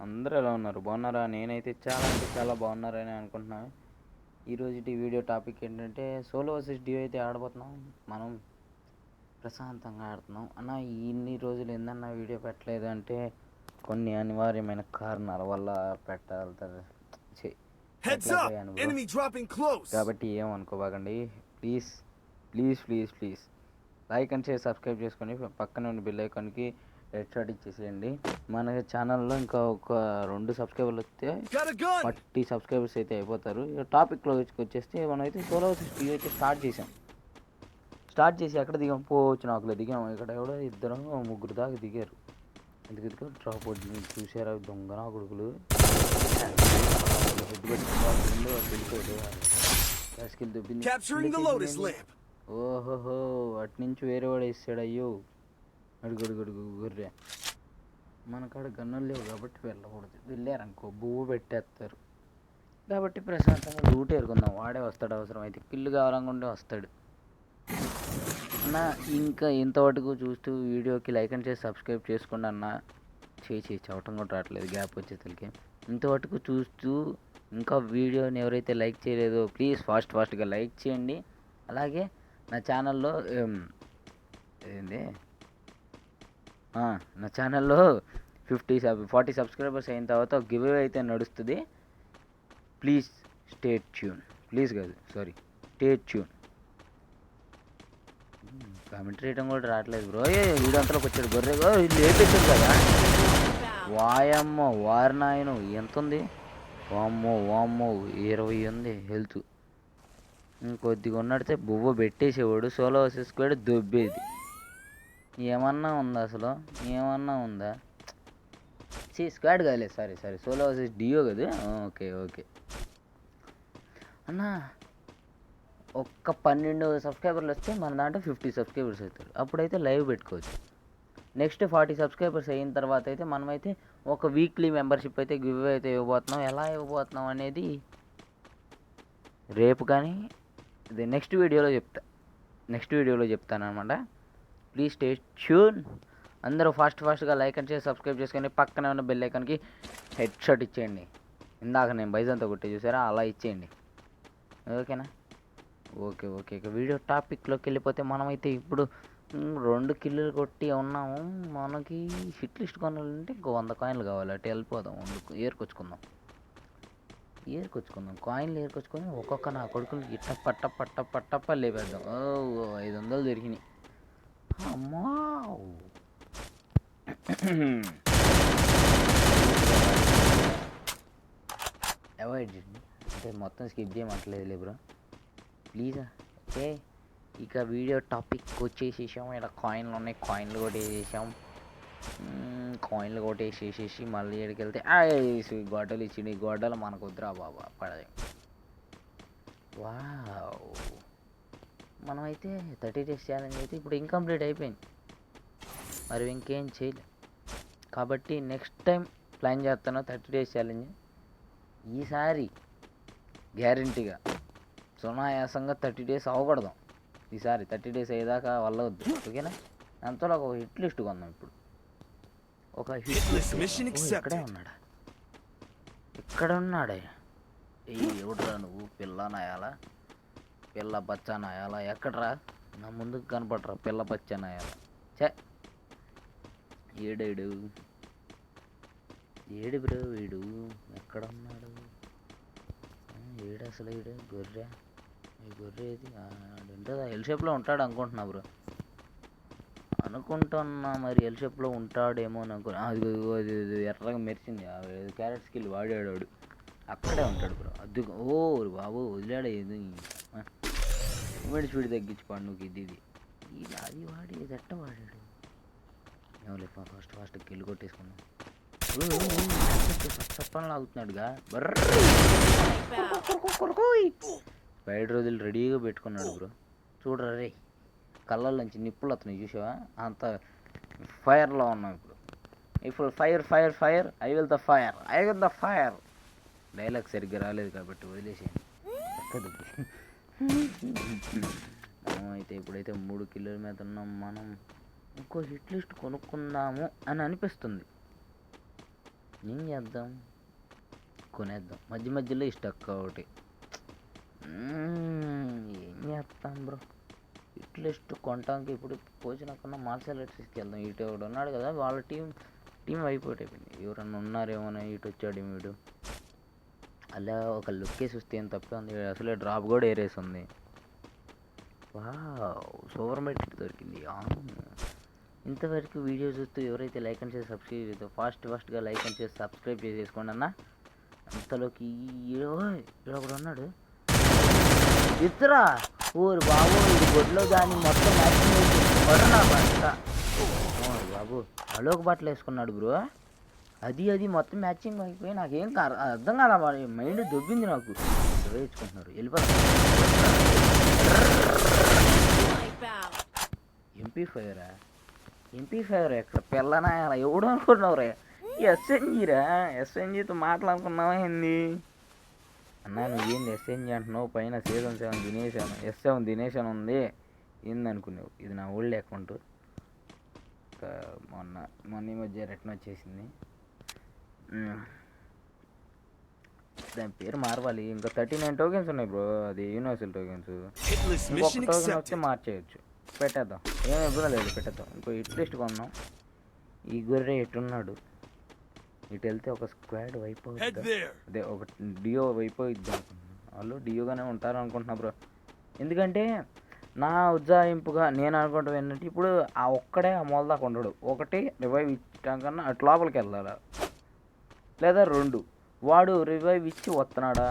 అందరూ ఎలా ఉన్నారు? బాగున్నారా? నేనైతే చాలా అంటే చాలా బాగున్నారని అనుకుంటున్నాను. ఈరోజుటి వీడియో టాపిక్ ఏంటంటే సోలో వర్సెస్ డ్యూ అయితే ఆడబోతున్నాం. మనం ప్రశాంతంగా ఆడుతున్నాం. అన్న ఇన్ని రోజులు ఏందన్నా వీడియో పెట్టలేదు అంటే కొన్ని అనివార్యమైన కారణాల వల్ల Heads up! Enemy dropping close! కాబట్టి ఏమనుకోబాకండి. Please please please please like and share subscribe చేసుకొని పక్కన ఉన్న బెల్ ఐకాన్కి రెడ్ షాట్ ఇచ్చేసేయండి. మన ఛానల్లో ఇంకా ఒక 2 సబ్స్క్రైబర్లు వస్తే 40 సబ్స్క్రైబర్స్ అయితే అయిపోతారు. ఇక టాపిక్లోకి వచ్చేస్తే మనం అయితే సోలో వర్సెస్ అయితే స్టార్ట్ చేసి ఎక్కడ దిగాం? పోవచ్చు దిగాం. ఇక్కడ ఎవడో ఇద్దరు ముగ్గురు దాకా దిగారు. ఎందుకు డ్రాప్ అవుతుంది చూసారా? దొంగ నా కొడుకులు ఓహోహో అటు నుంచి వేరే వాడు వేసాడు. అయ్యో అడుగు గుర్రే. మన కాడ గన్నులు లేవు కాబట్టి వెళ్ళకూడదు. వెళ్ళారనుకో బువ్వు పెట్టేస్తారు. కాబట్టి ప్రశాంతంగా లూట్ ఏరుకుందాం. వాడే వస్తాడు, అవసరం అయితే కిల్లు కావాలనుకుంటే వస్తాడు అన్న. ఇంకా ఇంతవరకు చూస్తూ వీడియోకి లైక్ అండ్ చేసి సబ్స్క్రైబ్ చేసుకోండి అన్న. చవటం కూడా రావట్లేదు గ్యాప్ వచ్చేసరికి. ఇంతవరకు చూస్తూ ఇంకా వీడియోని ఎవరైతే లైక్ చేయలేదో ప్లీజ్ ఫాస్ట్గా లైక్ చేయండి. అలాగే నా ఛానల్లో నా ఛానల్లో 40 సబ్స్క్రైబర్స్ అయిన తర్వాత ఒక గివ్ అవే అయితే నడుస్తుంది. Please stay tune. Stay tune. Comment రేయడం కూడా రావట్లేదు బ్రో. వీడియో అంతలోకి వచ్చాడు గొర్రెగా. లేట్ వచ్చాడు కదా. వాయమ్మో వారినాయను ఎంత ఉంది? వామ్మో 20 ఉంది హెల్త్. ఇంకొద్దిగా ఉన్నడితే బువ్వ పెట్టేసేవాడు. సోలో వర్సెస్ స్క్వాడ్ దొబ్బేది. ఏమన్నా ఉందా అసలు? ఏమన్నా ఉందా? స్క్వాడ్ కాదులే, సారీ సోలో వర్సెస్ డియో కదా. ఓకే అన్న. ఒక్క 12 సబ్స్క్రైబర్లు వస్తే మన దాంట్లో 50 సబ్స్క్రైబర్స్ అవుతారు. అప్పుడైతే లైవ్ పెట్టుకోవచ్చు. నెక్స్ట్ 40 సబ్స్క్రైబర్స్ అయిన తర్వాత అయితే మనమైతే ఒక వీక్లీ మెంబర్షిప్ అయితే గివ్ అయితే ఇవ్వబోతున్నాం. ఎలా ఇవ్వబోతున్నాం అనేది రేపు కానీ ఇది నెక్స్ట్ వీడియోలో చెప్తాను అనమాట. Please stay tune. అందరూ ఫాస్ట్గా లైక్ అండ్ చేసి సబ్స్క్రైబ్ చేసుకొని పక్కనే ఉన్న బెల్ ఐకాన్కి హెడ్ షాట్ ఇచ్చేయండి. ఇందాక నేను బైజంతో కొట్టే చూసారా, అలా ఇచ్చేయండి. ఓకేనా? ఓకే ఇక వీడియో టాపిక్లోకి వెళ్ళిపోతే మనమైతే ఇప్పుడు 2 కిల్లులు కొట్టి ఉన్నాము. మనకి హిట్ లిస్ట్ కొనాలంటే ఇంకో 100 కాయిన్లు కావాలి. అటు వెళ్ళిపోదాం. ఏరుకొచ్చుకుందాం. కాయిన్లు ఏరుకొచ్చుకొని ఒక్కొక్క నా కొడుకులు ఇట్ట పట్ట లేపేద్దాం. 500 దొరికినాయి. అమ్మా అవాయిడ్ చేయండి. అంటే మొత్తం స్కిప్ చేయమంటలేదు బ్రో ప్లీజ్. ఓకే ఇక వీడియో టాపిక్ వచ్చేసేసాం. ఇక్కడ కాయిన్లు ఉన్నాయి. కాయిన్లు కొట్టేసేసి మళ్ళీ ఎక్కడికి వెళ్తే గొడ్డలు ఇచ్చిండు. ఈ గొడ్డలు మనకు వద్దురా బాబా పడదు. వావ్, మనమైతే 30 days ఛాలెంజ్ అయితే ఇప్పుడు ఇంకంప్లీట్ అయిపోయింది. మరి ఇంకేం చేయలేదు కాబట్టి నెక్స్ట్ టైం ప్లాన్ చేస్తాను 30 days ఛాలెంజ్. ఈసారి గ్యారంటీగా సునాయాసంగా 30 days అవ్వకూడదాం. ఈసారి 30 days అయ్యేదాకా వల్లవద్దు. ఓకేనా? అంతలో ఒక హిట్ లిస్ట్ కొందాం. ఇప్పుడు ఒక హిట్ లిస్ట్. ఇక్కడ ఉన్నాడే. ఎవడరా నువ్వు? పిల్ల నాయాలా, పిల్ల బచ్చా నాయాలా? ఎక్కడరా? నా ముందుకు కనపడరా పిల్ల బచ్చా నాయాలా? ఏడు బ్రో వీడు ఎక్కడ ఉన్నాడు? అసలు గొర్రె. ఈ గొర్రె ఏది? ఉంటుందా? ఎల్ షేప్లో ఉంటాడు అనుకుంటున్నా బ్రో. మరి ఎల్ షేప్లో ఉంటాడేమో అని అది ఎర్రగా మెరిచింది. క్యారెట్ స్కిల్ వాడాడు. అక్కడే ఉంటాడు బ్రో. అది బాబు వదిలాడు. ఏది ఇమీడియట్ స్పీడ్ తగ్గించుకోండి నువ్వు. ఇది అది వాడి ఇది ఎట్ట వాడాడు? ఏమో ఫాస్ట్ కిల్లు కొట్టేసుకున్నాం. చెప్పని లాగుతున్నాడుగా. బయట రోజులు రెడీగా పెట్టుకున్నాడు బ్రో. చూడరా రే, కళ్ళల్లోంచి నిప్పులు వస్తున్నాయి చూసావా? అంత ఫైర్లో ఉన్నాం ఇప్పుడు. Fire I will the fire. Dialogue సరిగ్గా రాలేదు కాబట్టి వదిలేసేయండి. మనం అయితే ఇప్పుడైతే 3 కిలోల మీద ఉన్నాం. మనం ఇంకో హిట్ లిస్ట్ కొనుక్కుందాము అని అనిపిస్తుంది. ఏం చేద్దాం, కొనేద్దాం. మధ్య మధ్యలో ఈ స్టక్ ఒకటి. ఏం చేస్తాం బ్రో, ఇట్లిస్ట్ కొనటానికి ఇప్పుడు పోచినాకన్నా మార్షల్ ఆర్ట్స్కి వెళ్దాం. ఇటు ఒకడు ఉన్నాడు కదా, వాళ్ళ టీం అయిపోయింది. ఎవరన్నా ఉన్నారేమో ఇటు వచ్చాడు వీడు. అలా ఒక లుక్కేసి వస్తే ఏం తప్పే ఉంది. అసలే డ్రాప్ కూడా ఏరేస్తుంది. సూపర్ మెట్ దొరికింది. ఇంతవరకు వీడియో చూస్తూ ఎవరైతే లైక్ అండ్ చేసి సబ్స్క్రైబ్ చేద్దాం, ఫాస్ట్గా లైక్ అండ్ చేసి సబ్స్క్రైబ్ చేసేసుకోండి అన్న. అంతలోకి ఒకడు ఉన్నాడు, ఇద్దరా ఊరు బాబు. ఇది గొడ్లో దాన్ని మొత్తం మ్యాచింగ్ బాబు. అలోక బట్టలు వేసుకున్నాడు బ్రో. అది మొత్తం మ్యాచింగ్ అయిపోయి నాకేం అర్థం కాల. మైండ్ దొబ్బింది నాకు. వేయించుకుంటున్నారు, వెళ్ళిపోతారు. MP5 ఎక్కడ పిల్లనా ఎవడు అనుకున్నావురా? ఎస్ఎన్జీతో మాట్లాడుకున్నావా ఏంది అన్నా? నువ్వేంది ఎస్ఎన్జీ అంటున్నావు? పైన సీజన్ 7 తినేసాను, S7 తినేసాను ఉంది. ఏంది అనుకున్నావు? ఇది నా ఓల్డ్ అకౌంట్. మొన్న ఈ మధ్య రిటర్న్ వచ్చేసింది. దాని పేరు మార్వాలి. ఇంకా 39 టోకెన్స్ ఉన్నాయి బ్రో. అది యూనివర్సల్ టోకెన్స్. ఇంకొక టోకెన్ వస్తే మార్చేయచ్చు. పెట్టేద్దాం, ఏం ఇబ్బంది లేదు, పెట్టేద్దాం. ఇంకో లిస్ట్ కొన్నాం. ఈ గొర్రె ఎట్టున్నాడు, ఇటు వెళ్తే ఒక స్క్వాడ్ వైప్ అవుతుంది. అదే ఒక డియో వైప్ అవుద్ది అనుకుంటున్నాను. వాళ్ళు డియోగానే ఉంటారు అనుకుంటున్నా బ్రో. ఎందుకంటే నా ఉజ్జాయింపుగా నేను అనుకుంటాం ఏంటంటే, ఇప్పుడు ఆ ఒక్కడే ఆ మూల దాకా ఉండడు. ఒకటి రివైవ్ ఇచ్చాకన్నా అటు లోపలికి వెళ్ళాలా, లేదా 2 వాడు రివైవ్ ఇచ్చి వస్తున్నాడా.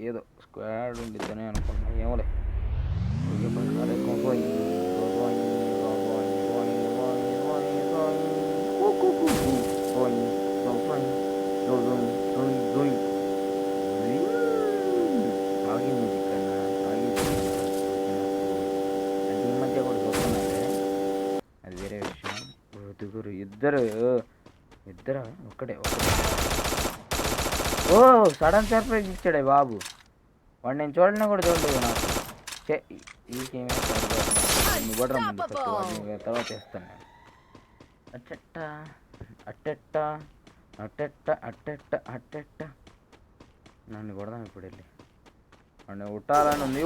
ఏదో స్క్వాడ్ ఉండిద్దని అనుకుంటున్నా, ఏమోలే. ఆగి మ్యూజిక్ అన్నా, ఆగి అంటే ఈ మధ్య కూడా చూస్తున్నాడే, అది వేరే విషయం. దుగురు ఇద్దరు ఒక్కడే. ఓ సడన్ సర్ప్రైజ్ ఇచ్చాడే బాబు. వాడు నేను చూడడం కూడా చూడలేదు నాకు. ఇవ్వడం ముందు ఫస్ట్ వాడిని తర్వాత చేస్తాను నేను. అట్టెట్ట నన్ను కొడదాం ఇప్పుడు వెళ్ళి. నన్ను ఉట్టాలని ఉంది.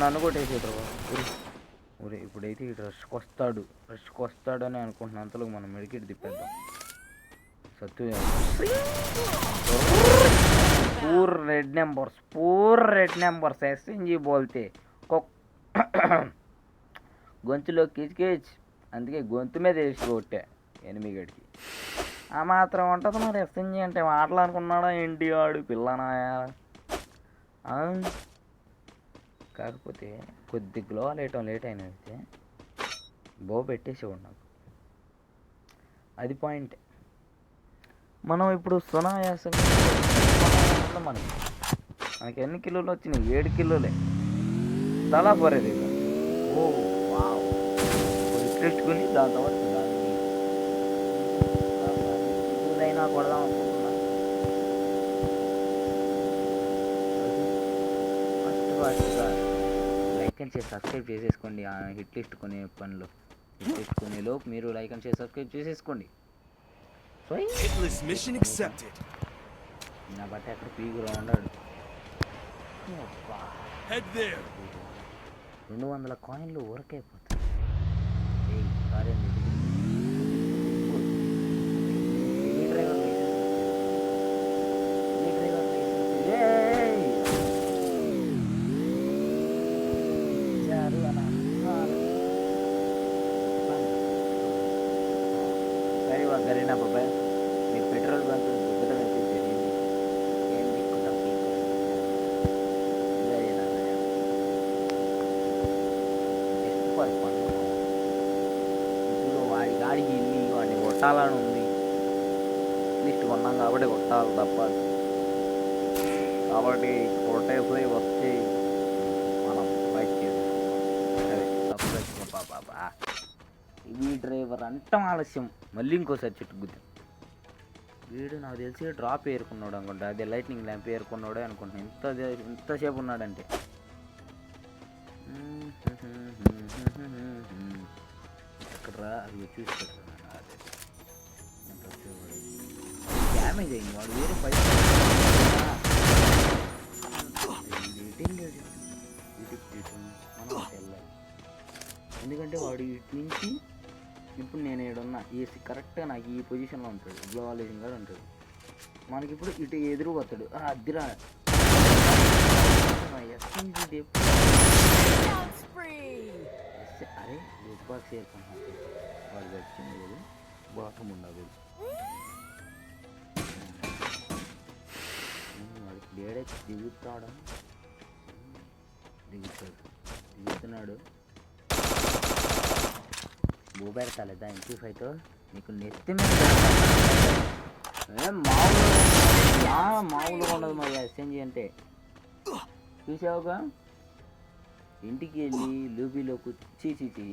నన్ను కొట్టేసేట్రు ఊరే. ఇప్పుడైతే ఇటు రష్కి వస్తాడని అనుకుంటున్నా. అంతలో మనం మెడికెట్ తిప్పేద్దాం. సత్తు పూర్ రెడ్ నెంబర్స్ ఎస్ఎన్జీ బోల్తే గొంతులో కిచ్. అందుకే గొంతు మీద వేసి కొట్టా ఎనిమిగడికి. ఆ మాత్రం ఉంటుంది మరి. ఎస్ఎన్జీ అంటే మాట్లాడుకున్నాడా ఏంటి వాడు పిల్లనాయా. కాకపోతే కొద్ది గ్లో లేట్ అయినైతే పెట్టేసేవాడు నాకు. అది పాయింట్. మనం ఇప్పుడు సునాయాసంగా మనకి ఎన్ని కిలోలు వచ్చినాయి? 7 కిలోలే. తలా పరేది. తెచ్చుకొని దాని తర్వాత దాన్ని కొడదాం అనుకుంటున్నా. ఫస్ట్గా లైక్ అండ్ చేసి సబ్స్క్రైబ్ చేసేసుకోండి. హిట్ లిస్ట్ కొనే పనులు, హిట్ లిస్ట్ కొనే లోపు మీరు లైక్ అండ్ చేసి సబ్స్క్రైబ్ చేసేసుకోండి. నా బట్ట అక్కడ పీగులో ఉన్నాడు. 200 కాయిన్లు ఊరకైపోతాయి. గరీనా బాబాయ్, మీ పెట్రోల్ బంక్ దుగ్గడం అయితే జరిగింది. ఏం దిక్కుతా ఇప్పుడు వాడి గాడికి వెళ్ళి వాడిని కొట్టాలని ఉంది. లిస్ట్ కొన్నాం కాబట్టి కొట్టాలి తప్పదు. కాబట్టి కొట్టేసి వచ్చి మనం బైక్ చేసి బాబా. ఈ డ్రైవర్ అంటాం ఆలస్యం. మళ్ళీ ఇంకోసారి చెట్టు గుద్దాం. వీడు నాకు తెలిసి డ్రాప్ ఏరుకున్నాడు అనుకుంటా. అదే లైట్నింగ్ ల్యాంప్ ఏరుకున్నాడే అనుకుంటున్నా. ఇంతసేపు ఉన్నాడంటే. ఎక్కడరా అవి చూసి డ్యామేజ్ అయింది. వాడు వేరే పై మనం వెళ్ళాలి. ఎందుకంటే వాడు ఇటు నుంచి ఇప్పుడు నేను ఏడున్నా ఏసీ కరెక్ట్గా నాకు ఈ పొజిషన్లో ఉంటాడు. గ్లోవాలైజింగ్ కూడా ఉంటాడు. మనకి ఇప్పుడు ఇటు ఎదురు పోతాడు. అద్దిరా అరే లూట్ బాక్స్ వేసుకుంటున్నా. వాడు వచ్చింది లేదు బాటం ఉండదు. వాడికి డేడే దిగుతున్నాడు. బో పెడతాలేదా MP5తో నీకు నెత్తి మీద మామూలుగా ఉండదు మరి SMG అంటే. చూసావుగా ఇంటికి వెళ్ళి లూబీలోకి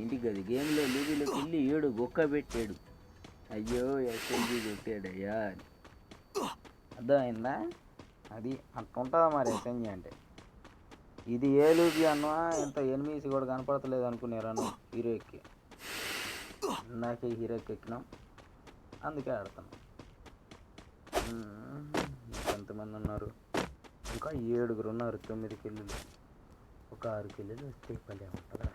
ఇంటికి అది గేమ్లో లూబీలోకి వెళ్ళి ఏడు గొక్క పెట్టాడు. అయ్యో SMG కొట్టాడయ్యా. అర్థమైందా? అది అంత ఉంటుందా మరి SMG అంటే. ఇది ఏ లూబీ అన్నా ఎంత ఎనిమిది కూడా కనపడతలేదు అనుకునేరాను. హీరో ఎక్కి ఇందాకే హీరోకి ఎక్కినాం, అందుకే ఆడుతున్నాం. ఎంతమంది ఉన్నారు? ఇంకా 7 ఉన్నారు. 9 కిల్లులు, ఒక 6 కిల్లులు వస్తే పల్లె ఉంటుందా?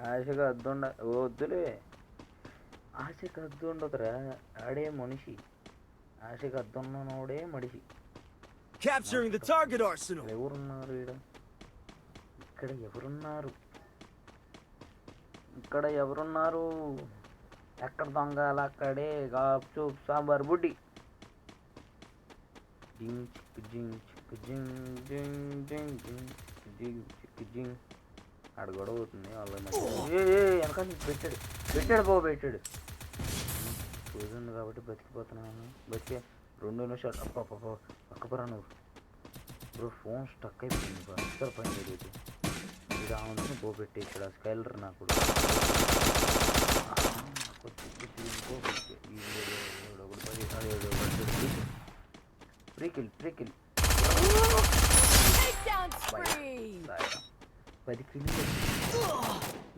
ఆశగా అద్దుండ వద్దులే. ఆశకు అద్దు ఉండదురా, ఆడే మనిషి. ఆశకు అద్దున్నోడే మనిషి. Capturing the target arsenal. ఎవరున్నారు ఇక్కడ? ఇక్కడ ఎవరున్నారు? ఎక్కడ దొంగలు అక్కడే. గాప్చూ సాంబార్ బుడ్డి. ఆడ గొడవ అవుతుంది వాళ్ళ మధ్య. వెనక పెట్టాడు బాబు పెట్టాడు. చూసింది కాబట్టి బతికిపోతున్నాను. బతికే 2 నిమిషాలు. పక్కపరా నువ్వు ఇప్పుడు ఫోన్ స్టక్ అయిపోయింది. అస్సలు పని తెలియదు. ఇది అవును బో పెట్టేసాడు ఆ స్కైలర్. నాకు ప్రీకిల్ 10 కిలో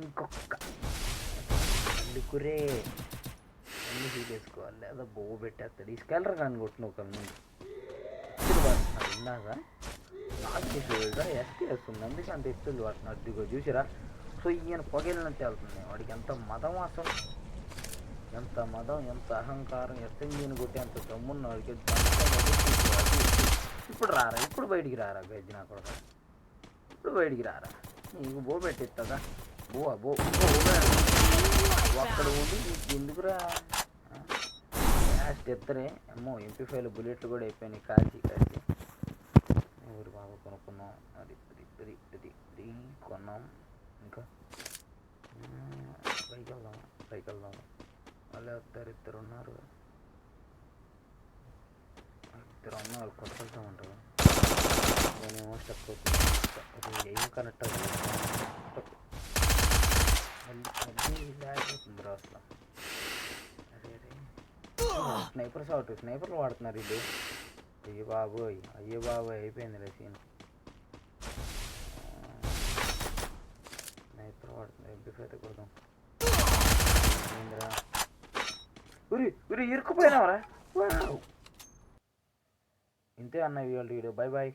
ఇంకొక అందుకురే అన్ని హీల్ వేసుకోవాలి. లేదా బో పెట్టేస్తాడు ఈ స్కైలర్. కానీ కొట్టిన ఒక ముందు విన్నాగా నాకు చేసేదా ఎస్టీ వేస్తుంది. అందుకే అంత ఎత్తులు వాటిని అడ్డుగా చూసిరా. సో ఈయన పొగలినట్టు వెళ్తుంది. వాడికి ఎంత మదం అసలు, ఎంత మదం, ఎంత అహంకారం. SMGని కొట్టి అంత దమ్మున్న వాడికి. ఇప్పుడు బయటికి రారా గజ్జి నా కొడక. ఇప్పుడు బయటికి రారా. నీకు బో పెట్టిస్తుందా? బో అక్కడ ఉండి ఎందుకురా లాస్ట్ ఎత్తరే. అమ్మో MP5 బుల్లెట్లు కూడా అయిపోయినాయి. కాల్చి ఊరు బాగా కొనుక్కున్నాం. అది కొన్నాం. ఇంకా పైకి వెళ్దాం. వాళ్ళు ఇద్దరు ఉన్నారు. కొట్టుకెళ్తామంటారు. నేనేమో స్టక్ అవుతుంది. ఏం కనెక్ట్ అవుతుంది అసలు. స్నైపర్లు వాడుతున్నారు వీళ్ళు. అయ్యో బాబోయ్ అయిపోయింది రే సీన్. స్నైపర్ వాడుతున్నారు. MP5 కొడదాం. ఇరుక్కుపోయినావరా. ఇంతే అన్న ఇవాళ వీడియో. Bye bye.